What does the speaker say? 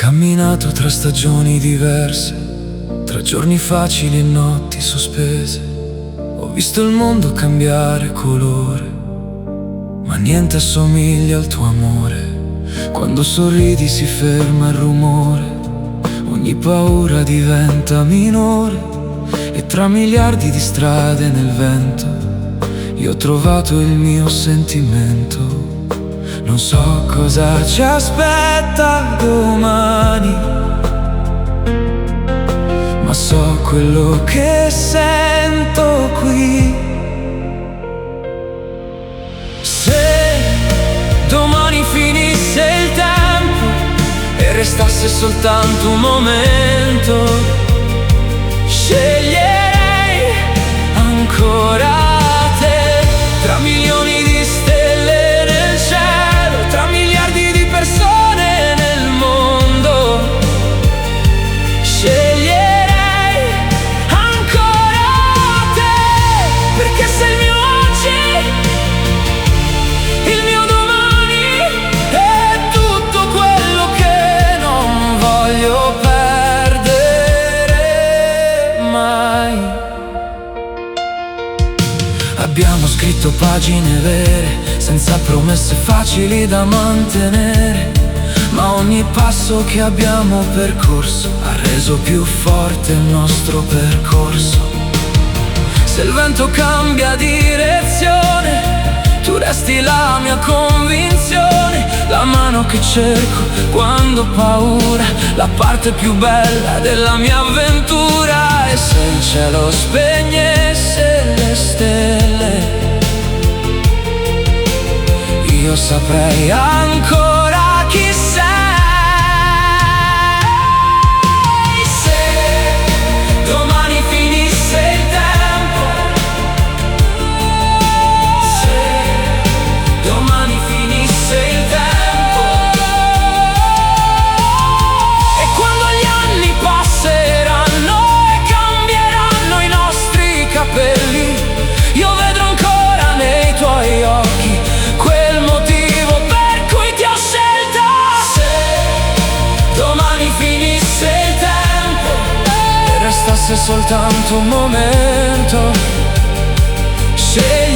camminato tra stagioni diverse, tra giorni facili e notti sospese. Ho visto il mondo cambiare colore, ma niente assomiglia al tuo amore. Quando sorridi si ferma il rumore, ogni paura diventa minore. E tra miliardi di strade nel vento, io ho trovato il mio sentimento. Non so cosa ci aspetta domani, ma so quello che sento qui. Se domani finisse il tempo e restasse soltanto un momento, sceglierei ancora te. Tra milioni di stelle nel cielo, tra miliardi di persone nel mondo, sceglierei ancora te. Perché sei il mio oggi, il mio domani, è tutto quello che non voglio perdere mai. Abbiamo scritto pagine vere, senza promesse facili da mantenere, ma ogni passo che abbiamo percorso ha reso più forte il nostro percorso. Se il vento cambia direzione, tu resti la mia convinzione, la mano che cerco quando ho paura, la parte più bella della mia avventura. E se il cielo spegnesse le stelle, io saprei ancora chi sei. Se domani finisse il tempo, se domani finisse il tempo, e quando gli anni passeranno e cambieranno i nostri capelli, io vedrò ancora nei tuoi occhi quel motivo per cui ti ho scelta. Se domani finisse il tempo e restasse soltanto un momento, scegli